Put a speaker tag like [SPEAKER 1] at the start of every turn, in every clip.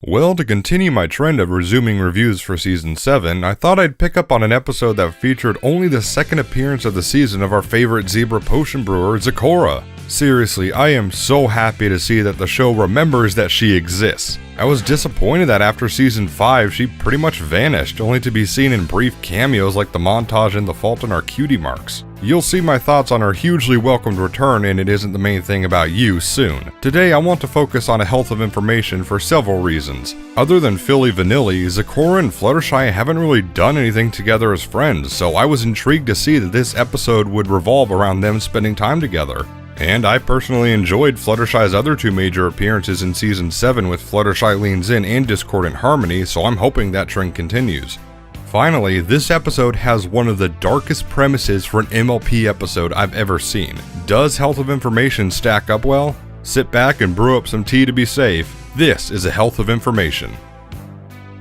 [SPEAKER 1] Well, to continue my trend of resuming reviews for Season 7, I thought I'd pick up on an episode that featured only the second appearance of the season of our favorite zebra potion brewer, Zecora. Seriously, I am so happy to see that the show remembers that she exists. I was disappointed that after Season 5 she pretty much vanished, only to be seen in brief cameos like the montage in The Fault in Our Cutie Marks. You'll see my thoughts on her hugely welcomed return in It Isn't the Main Thing About You soon. Today I want to focus on a health of information for several reasons. Other than Philly Vanilli, Zecora and Fluttershy haven't really done anything together as friends, so I was intrigued to see that this episode would revolve around them spending time together. And I personally enjoyed Fluttershy's other two major appearances in Season 7 with Fluttershy Leans In and Discordant Harmony, so I'm hoping that trend continues. Finally, this episode has one of the darkest premises for an MLP episode I've ever seen. Does Health of Information stack up well? Sit back and brew up some tea to be safe. This is a Health of Information.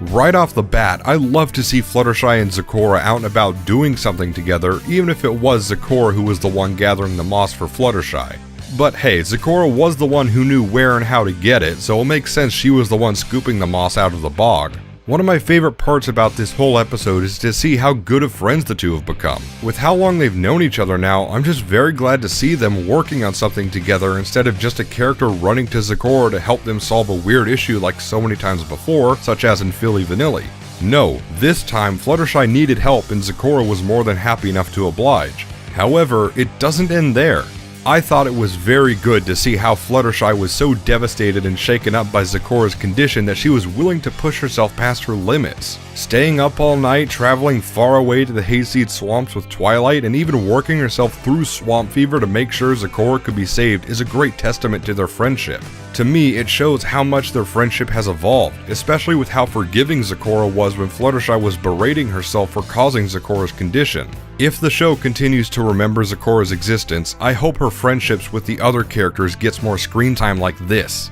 [SPEAKER 1] Right off the bat, I love to see Fluttershy and Zecora out and about doing something together, even if it was Zecora who was the one gathering the moss for Fluttershy. But hey, Zecora was the one who knew where and how to get it, so it makes sense she was the one scooping the moss out of the bog. One of my favorite parts about this whole episode is to see how good of friends the two have become. With how long they've known each other now, I'm just very glad to see them working on something together instead of just a character running to Zecora to help them solve a weird issue like so many times before, such as in Philly Vanilli. No, this time Fluttershy needed help and Zecora was more than happy enough to oblige. However, it doesn't end there. I thought it was very good to see how Fluttershy was so devastated and shaken up by Zecora's condition that she was willing to push herself past her limits. Staying up all night, traveling far away to the hayseed swamps with Twilight, and even working herself through swamp fever to make sure Zecora could be saved is a great testament to their friendship. To me, it shows how much their friendship has evolved, especially with how forgiving Zecora was when Fluttershy was berating herself for causing Zecora's condition. If the show continues to remember Zecora's existence, I hope her friendships with the other characters gets more screen time like this.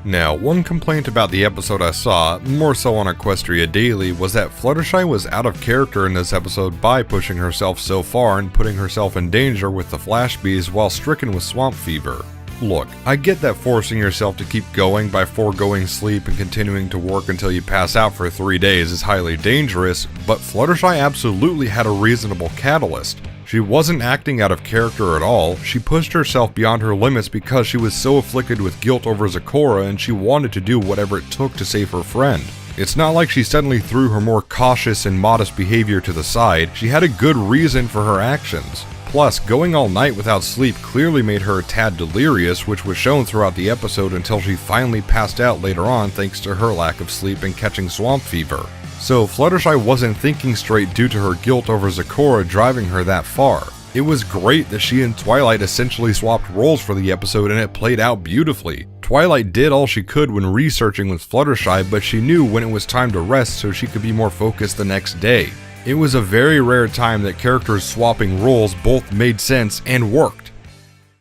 [SPEAKER 1] Now, one complaint about the episode I saw, more so on Equestria Daily, was that Fluttershy was out of character in this episode by pushing herself so far and putting herself in danger with the flash bees while stricken with swamp fever. Look, I get that forcing yourself to keep going by foregoing sleep and continuing to work until you pass out for 3 days is highly dangerous, but Fluttershy absolutely had a reasonable catalyst. She wasn't acting out of character at all, she pushed herself beyond her limits because she was so afflicted with guilt over Zecora and she wanted to do whatever it took to save her friend. It's not like she suddenly threw her more cautious and modest behavior to the side, she had a good reason for her actions. Plus, going all night without sleep clearly made her a tad delirious, which was shown throughout the episode until she finally passed out later on thanks to her lack of sleep and catching swamp fever. So Fluttershy wasn't thinking straight due to her guilt over Zecora driving her that far. It was great that she and Twilight essentially swapped roles for the episode and it played out beautifully. Twilight did all she could when researching with Fluttershy, but she knew when it was time to rest so she could be more focused the next day. It was a very rare time that characters swapping roles both made sense and worked.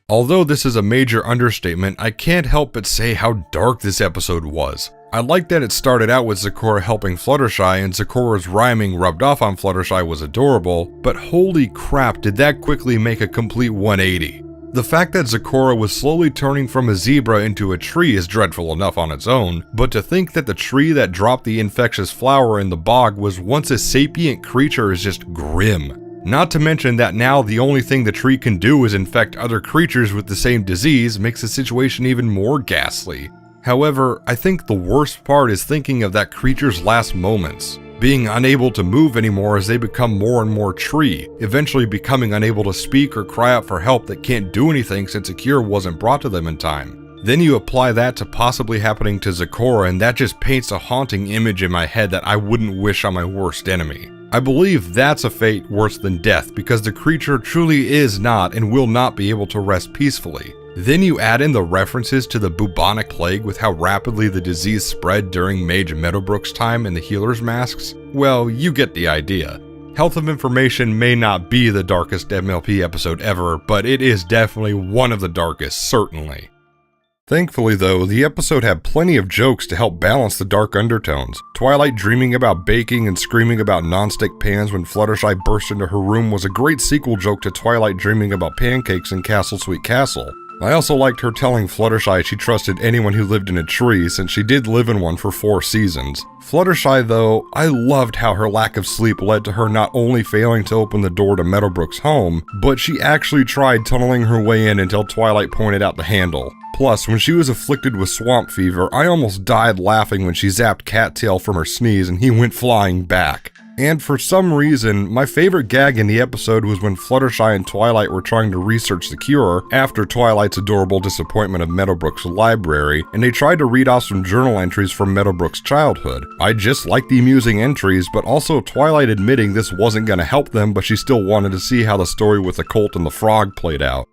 [SPEAKER 1] Although this is a major understatement, I can't help but say how dark this episode was. I like that it started out with Zecora helping Fluttershy and Zecora's rhyming rubbed off on Fluttershy was adorable, but holy crap did that quickly make a complete 180. The fact that Zecora was slowly turning from a zebra into a tree is dreadful enough on its own, but to think that the tree that dropped the infectious flower in the bog was once a sapient creature is just grim. Not to mention that now the only thing the tree can do is infect other creatures with the same disease makes the situation even more ghastly. However, I think the worst part is thinking of that creature's last moments. Being unable to move anymore as they become more and more tree, eventually becoming unable to speak or cry out for help that can't do anything since a cure wasn't brought to them in time. Then you apply that to possibly happening to Zecora and that just paints a haunting image in my head that I wouldn't wish on my worst enemy. I believe that's a fate worse than death because the creature truly is not and will not be able to rest peacefully. Then you add in the references to the bubonic plague with how rapidly the disease spread during Mage Meadowbrook's time in the healer's masks. Well, you get the idea. Health of Information may not be the darkest MLP episode ever, but it is definitely one of the darkest, certainly. Thankfully though, the episode had plenty of jokes to help balance the dark undertones. Twilight dreaming about baking and screaming about nonstick pans when Fluttershy burst into her room was a great sequel joke to Twilight dreaming about pancakes in Castle Sweet Castle. I also liked her telling Fluttershy she trusted anyone who lived in a tree since she did live in one for 4 seasons. Fluttershy though, I loved how her lack of sleep led to her not only failing to open the door to Meadowbrook's home, but she actually tried tunneling her way in until Twilight pointed out the handle. Plus, when she was afflicted with swamp fever, I almost died laughing when she zapped Cattail from her sneeze and he went flying back. And for some reason, my favorite gag in the episode was when Fluttershy and Twilight were trying to research the cure after Twilight's adorable disappointment of Meadowbrook's library, and they tried to read off some journal entries from Meadowbrook's childhood. I just liked the amusing entries, but also Twilight admitting this wasn't going to help them, but she still wanted to see how the story with the Colt and the Frog played out.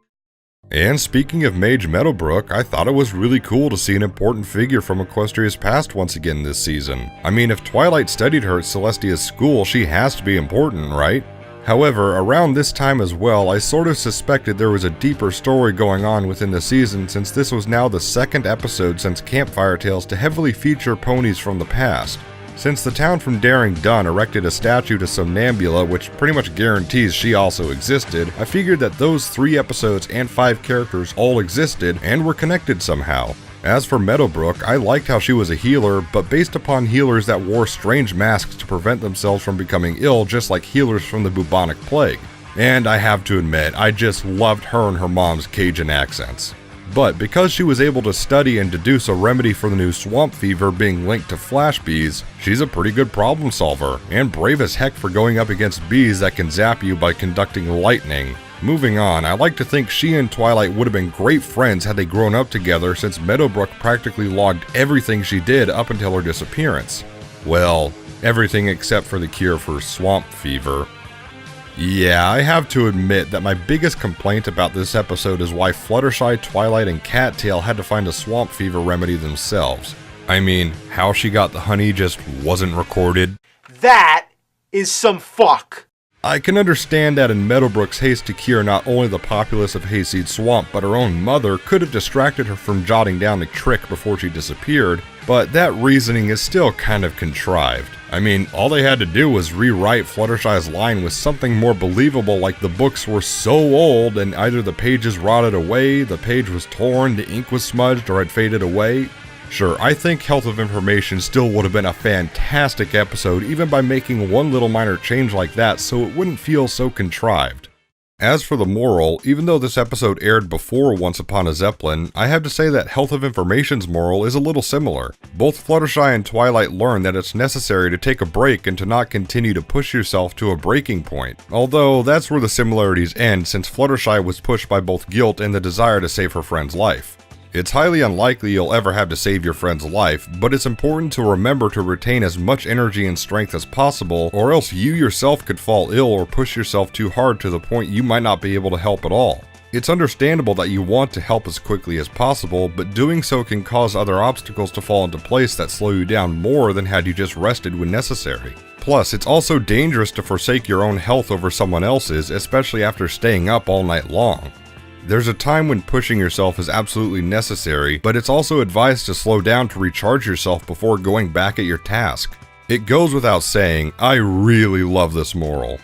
[SPEAKER 1] And speaking of Mage Meadowbrook, I thought it was really cool to see an important figure from Equestria's past once again this season. I mean, if Twilight studied her at Celestia's school, she has to be important, right? However, around this time as well, I sort of suspected there was a deeper story going on within the season since this was now the 2nd episode since Campfire Tales to heavily feature ponies from the past. Since the town from Daring Dun erected a statue to Somnambula, which pretty much guarantees she also existed, I figured that those 3 episodes and 5 characters all existed and were connected somehow. As for Meadowbrook, I liked how she was a healer, but based upon healers that wore strange masks to prevent themselves from becoming ill, just like healers from the bubonic plague. And I have to admit, I just loved her and her mom's Cajun accents. But because she was able to study and deduce a remedy for the new swamp fever being linked to flash bees, she's a pretty good problem solver, and brave as heck for going up against bees that can zap you by conducting lightning. Moving on, I like to think she and Twilight would have been great friends had they grown up together since Meadowbrook practically logged everything she did up until her disappearance. Well, everything except for the cure for swamp fever. Yeah, I have to admit that my biggest complaint about this episode is why Fluttershy, Twilight, and Cattail had to find a swamp fever remedy themselves. I mean, how she got the honey just wasn't recorded.
[SPEAKER 2] That is some fuck.
[SPEAKER 1] I can understand that in Meadowbrook's haste to cure not only the populace of Hayseed Swamp, but her own mother could have distracted her from jotting down the trick before she disappeared, but that reasoning is still kind of contrived. I mean, all they had to do was rewrite Fluttershy's line with something more believable, like the books were so old and either the pages rotted away, the page was torn, the ink was smudged, or had faded away. Sure, I think Health of Information still would have been a fantastic episode even by making one little minor change like that so it wouldn't feel so contrived. As for the moral, even though this episode aired before Once Upon a Zeppelin, I have to say that Health of Information's moral is a little similar. Both Fluttershy and Twilight learn that it's necessary to take a break and to not continue to push yourself to a breaking point. Although that's where the similarities end since Fluttershy was pushed by both guilt and the desire to save her friend's life. It's highly unlikely you'll ever have to save your friend's life, but it's important to remember to retain as much energy and strength as possible, or else you yourself could fall ill or push yourself too hard to the point you might not be able to help at all. It's understandable that you want to help as quickly as possible, but doing so can cause other obstacles to fall into place that slow you down more than had you just rested when necessary. Plus, it's also dangerous to forsake your own health over someone else's, especially after staying up all night long. There's a time when pushing yourself is absolutely necessary, but it's also advised to slow down to recharge yourself before going back at your task. It goes without saying, I really love this moral.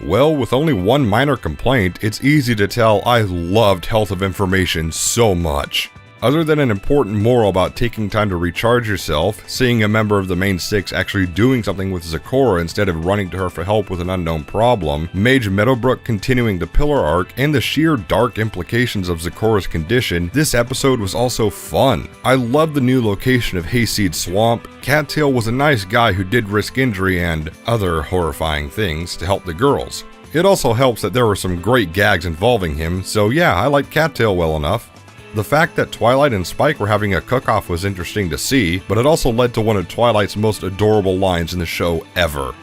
[SPEAKER 1] Well, with only one minor complaint, it's easy to tell I loved Health of Information so much. Other than an important moral about taking time to recharge yourself, seeing a member of the main 6 actually doing something with Zecora instead of running to her for help with an unknown problem, Mage Meadowbrook continuing the Pillar arc, and the sheer dark implications of Zecora's condition, this episode was also fun. I loved the new location of Hayseed Swamp. Cattail was a nice guy who did risk injury and other horrifying things to help the girls. It also helps that there were some great gags involving him, so yeah, I liked Cattail well enough. The fact that Twilight and Spike were having a cook-off was interesting to see, but it also led to one of Twilight's most adorable lines in the show ever.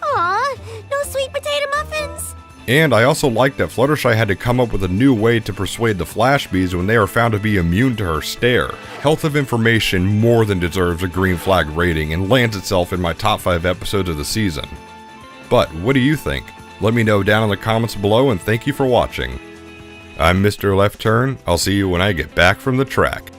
[SPEAKER 3] Aw, no sweet potato muffins?
[SPEAKER 1] And I also liked that Fluttershy had to come up with a new way to persuade the Flash Bees when they are found to be immune to her stare. Health of Information more than deserves a green flag rating and lands itself in my top 5 episodes of the season. But what do you think? Let me know down in the comments below, and thank you for watching. I'm Mr. Left Turn. I'll see you when I get back from the track.